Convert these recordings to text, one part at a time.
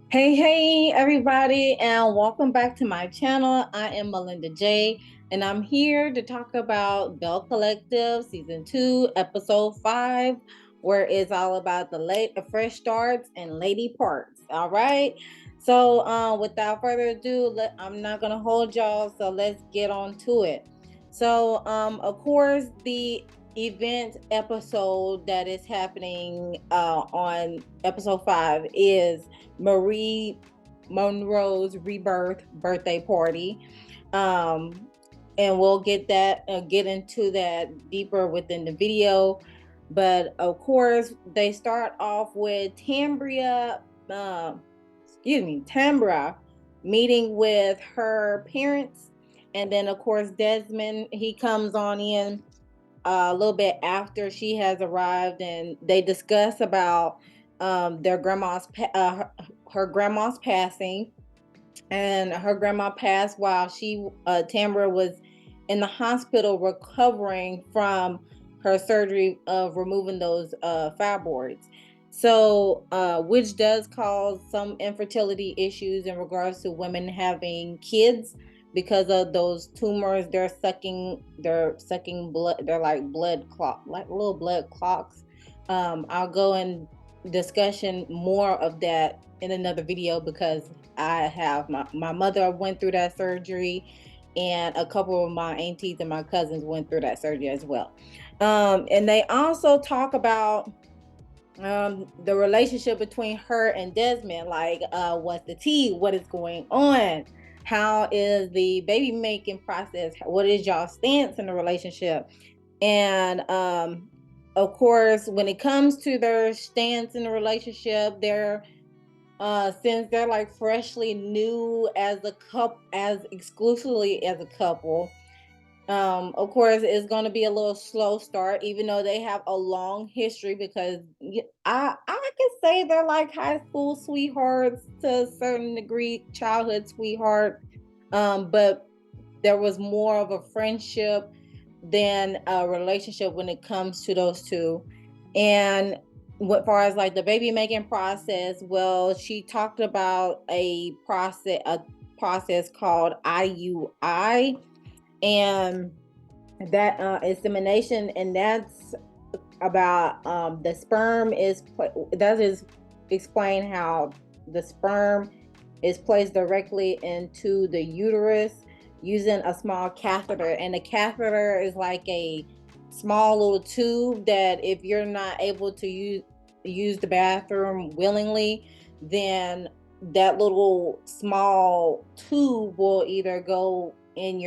Hey, everybody, and welcome back to my channel. I am Molinda Jae, and I'm here to talk about Belle Collective Season 2, Episode 5, where it's all about the fresh starts and lady parts. All right. So, without further ado, I'm not going to hold y'all, so let's get on to it. Of course, the event episode that is happening on episode 5 is Marie Monroe's rebirth birthday party. Um, and we'll get into that deeper within the video. But of course, they start off with Tambra meeting with her parents. And then, of course, Desmond, he comes on in a little bit after she has arrived, and they discuss about their her grandma's passing, and her grandma passed while Tamara was in the hospital recovering from her surgery of removing those fibroids. Which does cause some infertility issues in regards to women having kids because of those tumors. They're sucking blood. They're like blood clot, like little blood clots. I'll go in discussion more of that in another video because I have my mother went through that surgery, and a couple of my aunties and my cousins went through that surgery as well. And they also talk about the relationship between her and Desmond, like what's the tea, what is going on, how is the baby making process, what is y'all stance in the relationship. And of course, when it comes to their stance in the relationship, they're since they're like freshly new as a couple, as exclusively as a couple. Of course, it's going to be a little slow start, even though they have a long history. Because I can say they're like high school sweethearts to a certain degree, childhood sweetheart. But there was more of a friendship than a relationship when it comes to those two. And what far as like the baby making process, well, she talked about a process called IUI, and that insemination, and that's about the sperm is that is explain how the sperm is placed directly into the uterus using a small catheter. And the catheter is like a small little tube that if you're not able to use the bathroom willingly, then that little small tube will either go in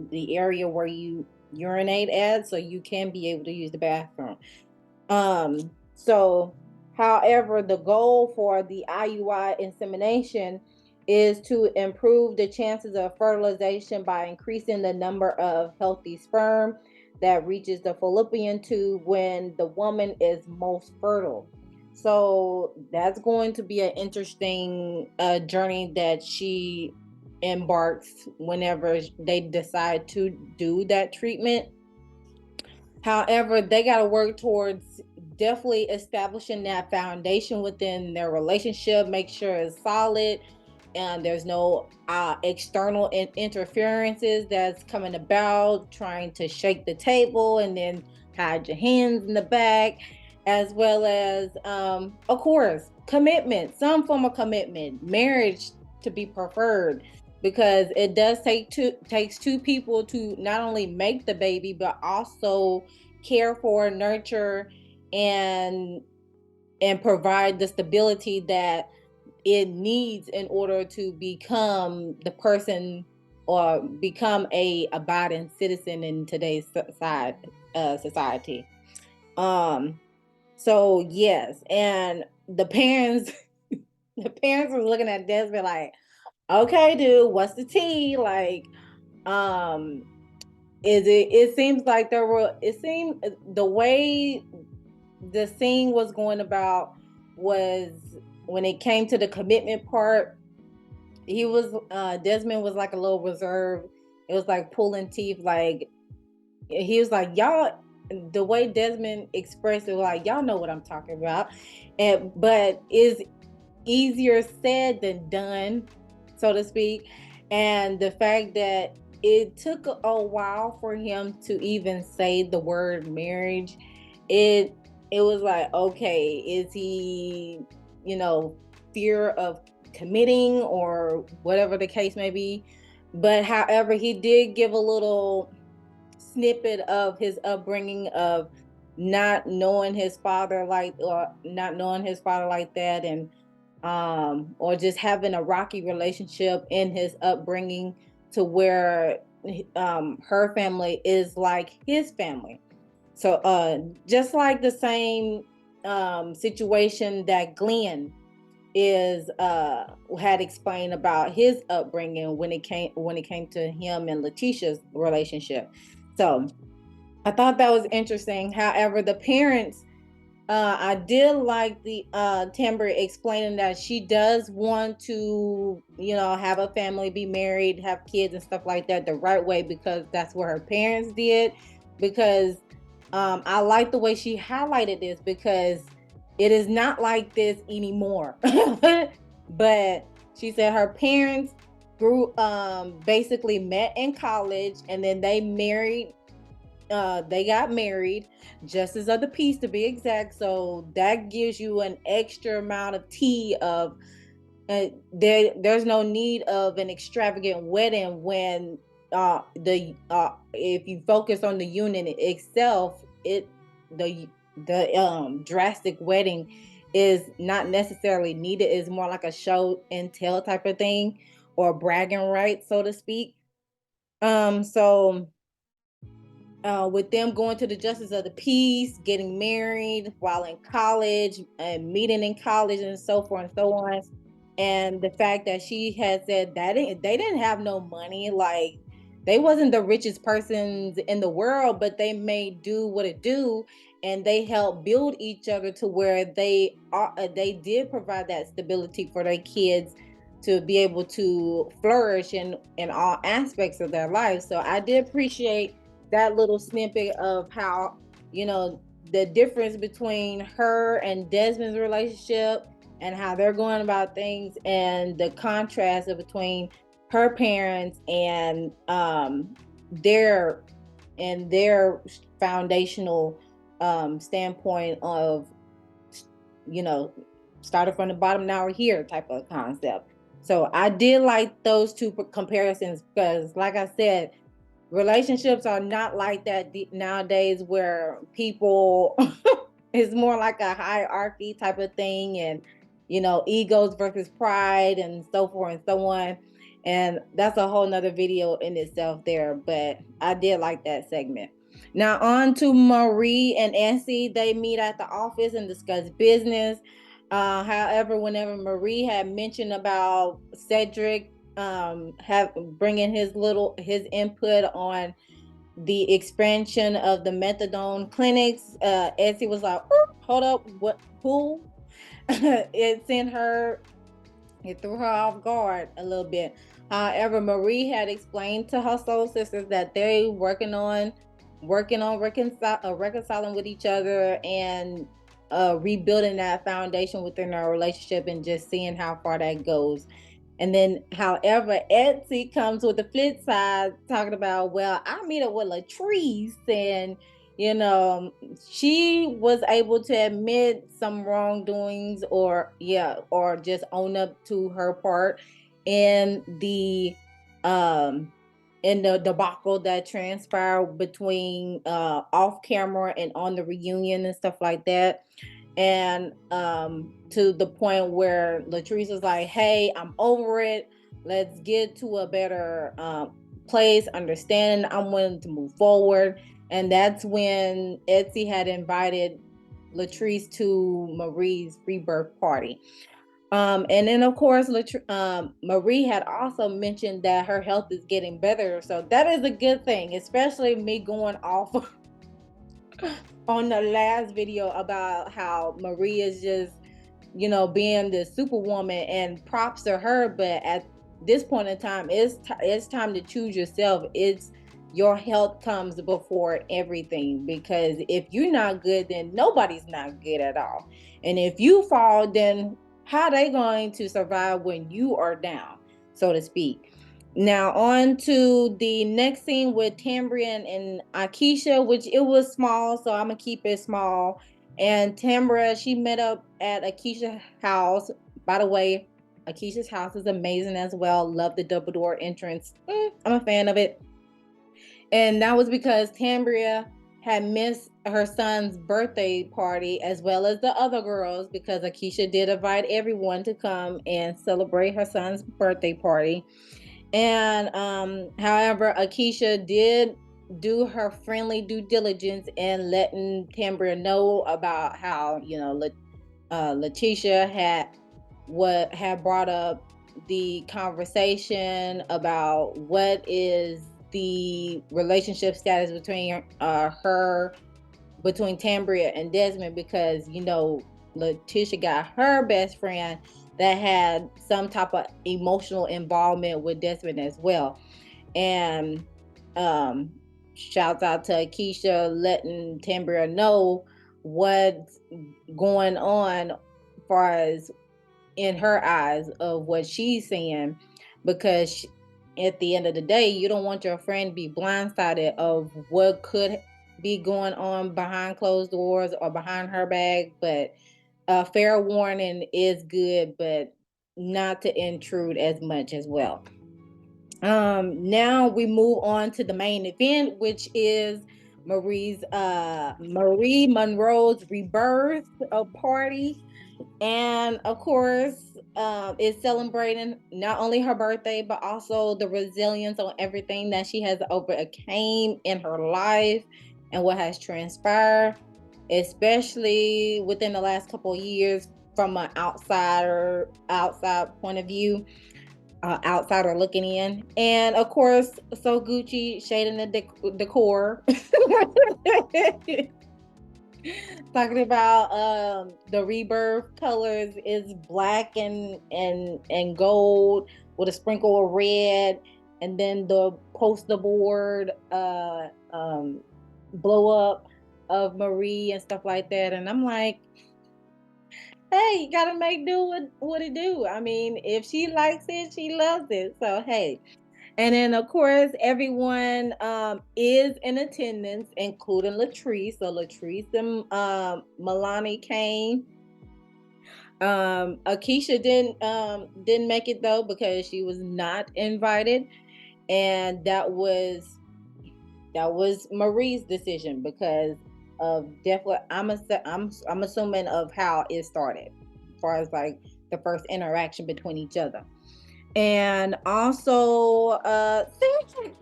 the area where you urinate at, so you can be able to use the bathroom. So, however, the goal for the IUI insemination is to improve the chances of fertilization by increasing the number of healthy sperm that reaches the fallopian tube when the woman is most fertile. So that's going to be an interesting journey that she embarks whenever they decide to do that treatment. However, they got to work towards definitely establishing that foundation within their relationship, make sure it's solid and there's no external interferences that's coming about, trying to shake the table and then hide your hands in the back, as well as, of course, commitment, some form of commitment, marriage to be preferred, because it does takes two people to not only make the baby but also care for, nurture, and provide the stability that it needs in order to become the person or become a abiding citizen in today's society. Um, so yes, and the parents, the parents were looking at Desmond like, okay, dude, what's the tea? Like, um, it seems like it seemed the way the scene was going about was when it came to the commitment part, Desmond was like a little reserved. It was like pulling teeth, like he was like, y'all, the way Desmond expressed it, like, y'all know what I'm talking about. And but is easier said than done, so to speak. And the fact that it took a while for him to even say the word marriage, it it was like, okay, is he, you know, fear of committing or whatever the case may be. But however, he did give a little snippet of his upbringing of not knowing his father like, or not knowing his father like that, and or just having a rocky relationship in his upbringing to where her family is like his family. So just like the same situation that Glenn is had explained about his upbringing when it came to him and Letitia's relationship. So I thought that was interesting. However, the parents, I did like the Timber explaining that she does want to, you know, have a family, be married, have kids and stuff like that the right way, because that's what her parents did. Because I like the way she highlighted this, because it is not like this anymore. But she said her parents grew basically met in college, and then they got married, justice of the peace to be exact. So that gives you an extra amount of tea of there's no need of an extravagant wedding when the if you focus on the union itself, the drastic wedding is not necessarily needed. It's more like a show and tell type of thing, or bragging rights, so to speak. So with them going to the justice of the peace, getting married while in college, and meeting in college, and so forth and so on. And the fact that she had said that they didn't have no money, like they wasn't the richest persons in the world, but they made do what it do, and they helped build each other to where they did provide that stability for their kids to be able to flourish in all aspects of their life. So I did appreciate that little snippet of how, you know, the difference between her and Desmond's relationship and how they're going about things, and the contrast of between her parents and their foundational standpoint of, you know, started from the bottom, now we're here type of concept. So I did like those two comparisons, because like I said, relationships are not like that nowadays, where people it's more like a hierarchy type of thing, and you know, egos versus pride and so forth and so on. And that's a whole nother video in itself there, but I did like that segment. Now on to Marie and Essie. They meet at the office and discuss business. However, whenever Marie had mentioned about Cedric have bringing his input on the expansion of the methadone clinics, Essie was like, hold up, what, who? it sent her It threw her off guard a little bit. However, Marie had explained to her soul sisters that they working on reconciling with each other, and rebuilding that foundation within our relationship, and just seeing how far that goes. And then, however, Etsy comes with the flip side, talking about, well, I meet up with Latrice, and you know, she was able to admit some wrongdoings, or yeah, or just own up to her part in the um debacle that transpired between off camera and on the reunion and stuff like that. And to the point where Latrice is like, hey, I'm over it, let's get to a better place, understanding, I'm willing to move forward. And that's when Etsy had invited Latrice to Marie's rebirth party. And then of course, Marie had also mentioned that her health is getting better, so that is a good thing, especially me going off on the last video about how Marie is just, you know, being the superwoman, and props to her. But at this point in time, it's time to choose yourself. It's your health comes before everything, because if you're not good, then nobody's not good at all. And if you fall, then how are they going to survive when you are down, so to speak? Now on to the next scene with Tambria and Akeisha, which it was small, so I'm gonna keep it small. And Tambria, she met up at Akeisha's house. By the way, Akeisha's house is amazing as well. Love the double door entrance. I'm a fan of it. And that was because Tambria had missed her son's birthday party as well as the other girls, because Akeisha did invite everyone to come and celebrate her son's birthday party. And however, Akeisha did do her friendly due diligence in letting Tambria know about how, Letitia had brought up the conversation about what is the relationship status between between Tambria and Desmond, because Letitia got her best friend that had some type of emotional involvement with Desmond as well. And shouts out to Akeisha letting Tambria know what's going on, as far as in her eyes of what she's seeing, because at the end of the day, you don't want your friend to be blindsided of what could be going on behind closed doors or behind her back. But a fair warning is good, but not to intrude as much as well. Now we move on to the main event, which is Marie Monroe's rebirth party. And of course, it's celebrating not only her birthday, but also the resilience on everything that she has overcame in her life and what has transpired, especially within the last couple of years, from an outside point of view, outsider looking in. And of course, so Gucci shading the decor. Talking about the rebirth colors is black and gold with a sprinkle of red, and then the poster board blow up of Marie and stuff like that. And I'm like, hey, you gotta make do with what it do. I mean, if she likes it, she loves it. So hey. And then of course everyone is in attendance, including Latrice. So Latrice and Milani came. Akeisha didn't make it though, because she was not invited. And that was Marie's decision, because of definitely I'm assuming of how it started, as far as like the first interaction between each other. And also Cedric,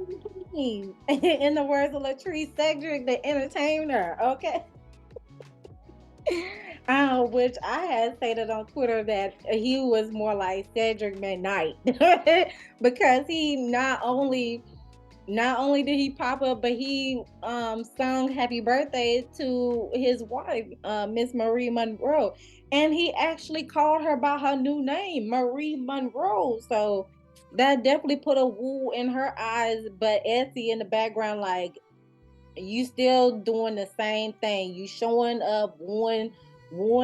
in the words of Latrice, Cedric the entertainer. Okay. Which I had stated on Twitter that he was more like Cedric McKnight, because he not only did he pop up, but he sung happy birthday to his wife, Miss Marie Monroe. And he actually called her by her new name, Marie Monroe. So that definitely put a woo in her eyes. But Essie in the background, like, you still doing the same thing. You showing up, wooing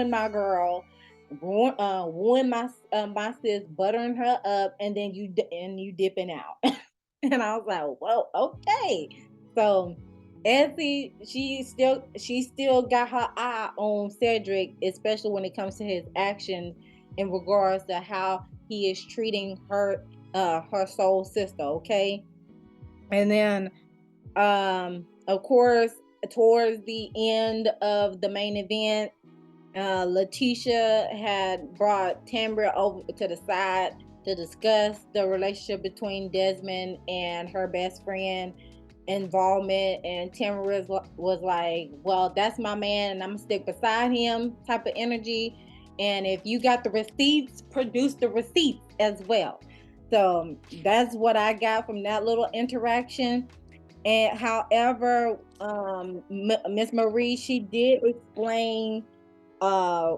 my girl, wooing my sis, buttering her up, and then you dipping out. And I was like, well, okay. So Essie, she still got her eye on Cedric, especially when it comes to his actions in regards to how he is treating her soul sister. Okay. And then of course, towards the end of the main event, Letitia had brought Tambria over to the side to discuss the relationship between Desmond and her best friend involvement. And Tambria was like, well, that's my man and I'm gonna stick beside him type of energy. And if you got the receipts, produce the receipts as well. So that's what I got from that little interaction. And however, Miss Marie, she did explain uh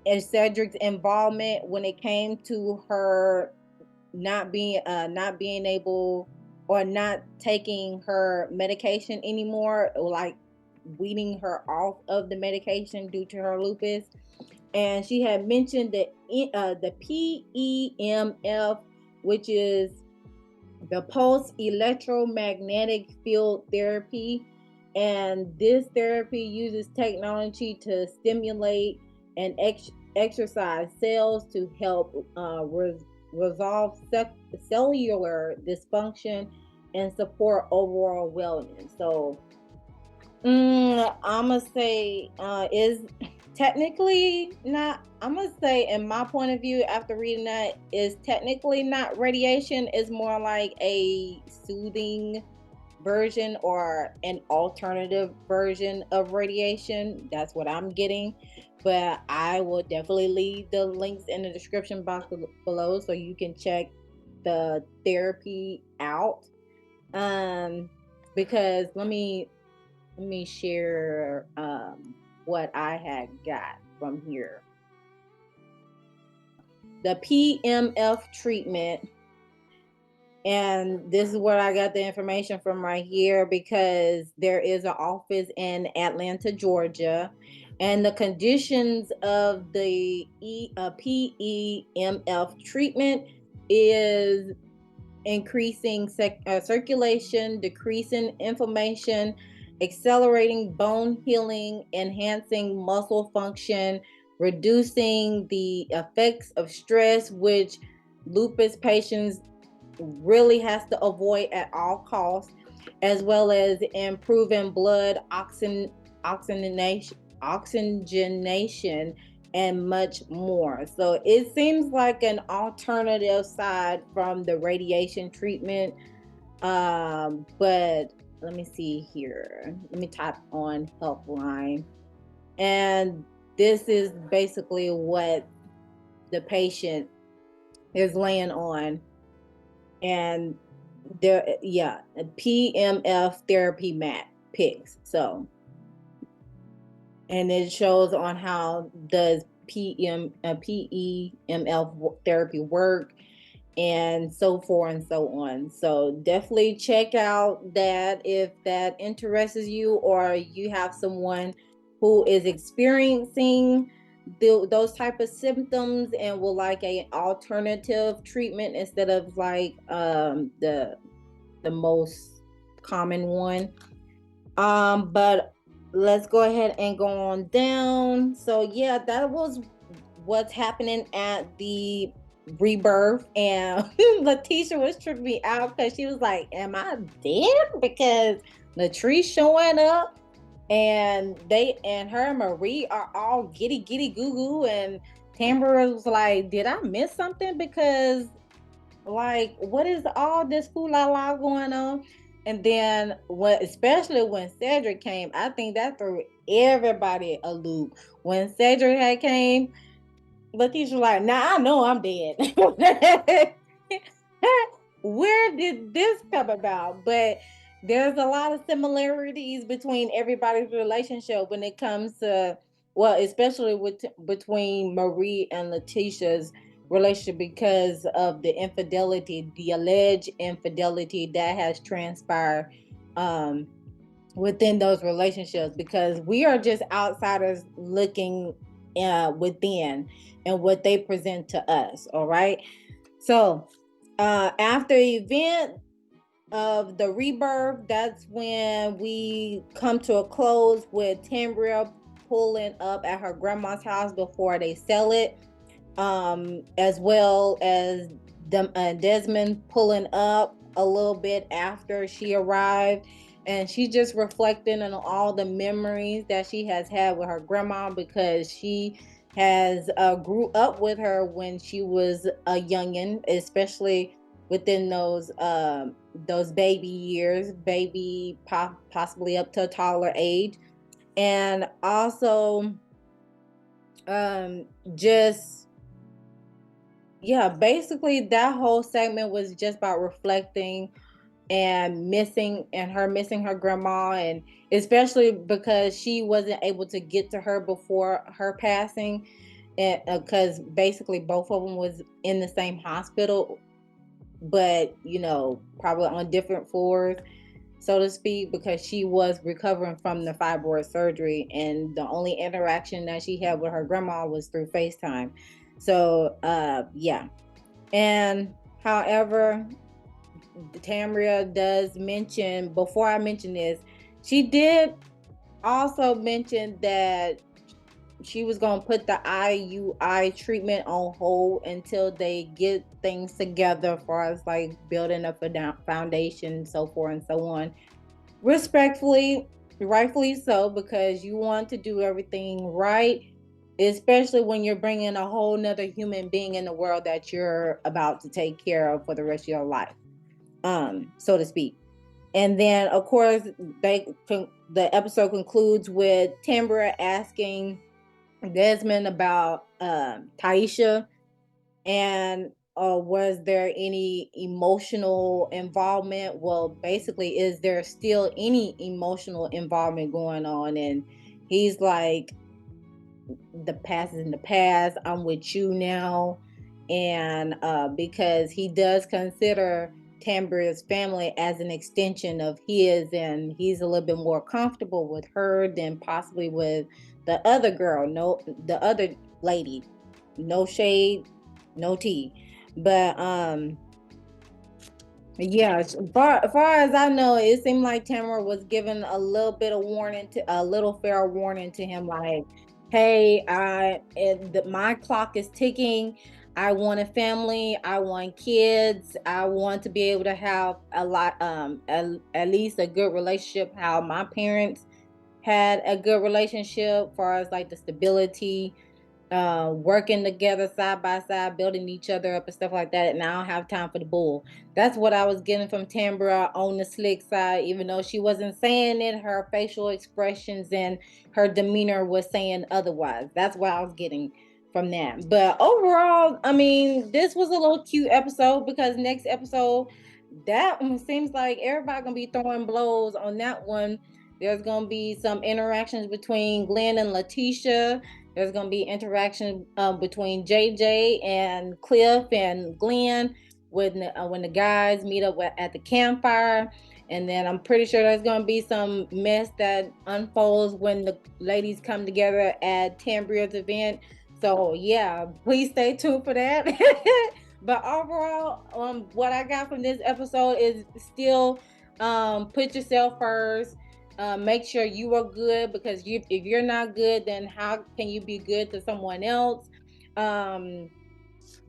and Cedric's involvement when it came to her not being able, or not taking her medication anymore, or like weaning her off of the medication due to her lupus. and she had mentioned the PEMF, which is the pulse electromagnetic field therapy. And this therapy uses technology to stimulate and exercise cells to help resolve cellular dysfunction and support overall wellness. So I'm gonna say is technically not. I'm gonna say, in my point of view, after reading that, is technically not radiation. Is more like a soothing version or an alternative version of radiation. That's what I'm getting. But I will definitely leave the links in the description box below so you can check the therapy out. Because let me share what I had got from here. The PMF treatment, and this is where I got the information from right here, because there is an office in Atlanta, Georgia, and the conditions of the PEMF treatment is increasing circulation, decreasing inflammation, accelerating bone healing, enhancing muscle function, reducing the effects of stress, which lupus patients really has to avoid at all costs, as well as improving blood oxygenation and much more. So it seems like an alternative side from the radiation treatment. But let me see here. Let me type on helpline. And this is basically what the patient is laying on. And there, yeah, a PMF therapy mat picks. So, and it shows on how does PEMF therapy work, and so forth and so on. So definitely check out that if that interests you, or you have someone who is experiencing those type of symptoms and will like a alternative treatment instead of like the most common one. But let's go ahead and go on down. So yeah, that was what's happening at the rebirth. And Letitia was tripping me out because she was like, am I dead? Because Latrice showing up, and her and Marie are all giddy goo goo, and Tambra was like, did I miss something? Because like, what is all this fool la la going on? And then especially when Cedric came, I think that threw everybody a loop. When Cedric had came, Letitia was like, nah, I know I'm dead. Where did this come about? But there's a lot of similarities between everybody's relationship when it comes to, well, especially between Marie and Letitia's relationship, because of the infidelity, the alleged infidelity that has transpired within those relationships, because we are just outsiders looking within and what they present to us. All right. So after the event of the rebirth, that's when we come to a close with Tambria pulling up at her grandma's house before they sell it, as well as Desmond pulling up a little bit after she arrived, and she's just reflecting on all the memories that she has had with her grandma, because she has grew up with her when she was a youngin, especially within those baby years, possibly up to a taller age. And also just, yeah, basically that whole segment was just about reflecting and her missing her grandma, and especially because she wasn't able to get to her before her passing, and because basically both of them was in the same hospital, but probably on different floors. so to speak, because she was recovering from the fibroid surgery, and the only interaction that she had with her grandma was through FaceTime. So yeah. And however, Tamria does mention, before I mention this, she did also mention that she was going to put the IUI treatment on hold until they get things together, as far as like building up a foundation, so forth and so on. Respectfully, rightfully so, because you want to do everything right, especially when you're bringing a whole nother human being in the world that you're about to take care of for the rest of your life, so to speak. And then, of course, the episode concludes with Tambra asking Desmond about Taisha, and was there any emotional involvement? Well, basically, is there still any emotional involvement going on? And he's like, the past is in the past. I'm with you now. And because he does consider Tambra's family as an extension of his, and he's a little bit more comfortable with her than possibly with the other girl, no, the other lady. No shade, no tea. But yeah, far as I know, it seemed like Tamara was given a little bit of warning, to a little fair warning to him, like, "Hey, my clock is ticking. I want a family. I want kids. I want to be able to have a lot, at least a good relationship. How my parents had a good relationship, far as like the stability, working together side by side, building each other up and stuff like that. And I don't have time for the bull." That's what I was getting from Tambra on the slick side, even though she wasn't saying it. Her facial expressions and her demeanor was saying otherwise. That's what I was getting from that. But overall, I mean, this was a little cute episode, because next episode, that one seems like everybody gonna be throwing blows on that one. There's gonna be some interactions between Glenn and Letitia. There's going to be interaction between JJ and Cliff and Glenn when the guys meet up at the campfire. And then I'm pretty sure there's going to be some mess that unfolds when the ladies come together at Tambria's event. So yeah, please stay tuned for that. But overall, what I got from this episode is still, put yourself first. Make sure you are good, because if you're not good, then how can you be good to someone else? Um,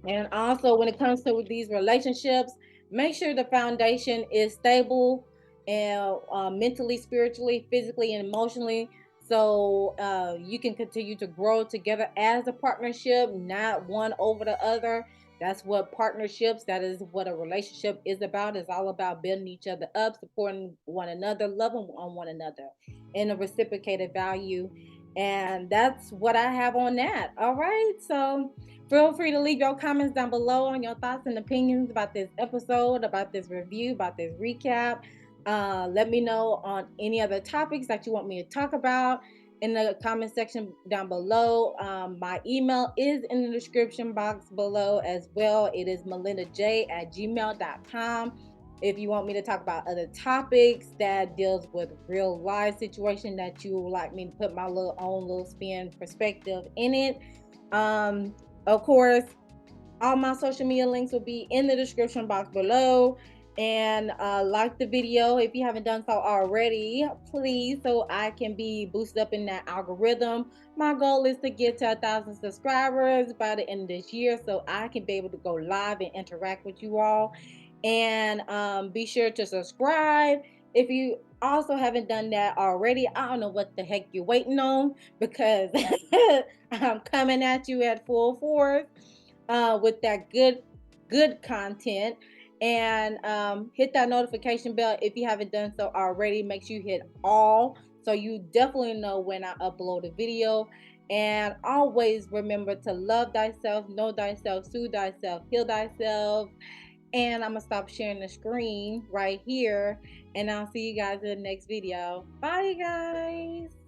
and also, when it comes to these relationships, make sure the foundation is stable, and mentally, spiritually, physically, and emotionally. So you can continue to grow together as a partnership, not one over the other. That's what partnerships, that is what a relationship is about. It's all about building each other up, supporting one another, loving on one another, and a reciprocated value. And that's what I have on that. All right. So feel free to leave your comments down below on your thoughts and opinions about this episode, about this review, about this recap. Let me know on any other topics that you want me to talk about in the comment section down below. My email is in the description box below as well. It is melindajae@gmail.com. If you want me to talk about other topics that deals with real life situation that you would like me to put my own little spin perspective in it. Of course, all my social media links will be in the description box below. And like the video if you haven't done so already, please, so I can be boosted up in that algorithm. My goal is to get to 1,000 subscribers by the end of this year, so I can be able to go live and interact with you all. And be sure to subscribe if you also haven't done that already. I don't know what the heck you're waiting on, because I'm coming at you at full force with that good content. And hit that notification bell if you haven't done so already. Make sure you hit all, so you definitely know when I upload a video. And always remember to love thyself, know thyself, soothe thyself, heal thyself. And I'm gonna stop sharing the screen right here, and I'll see you guys in the next video. Bye, guys.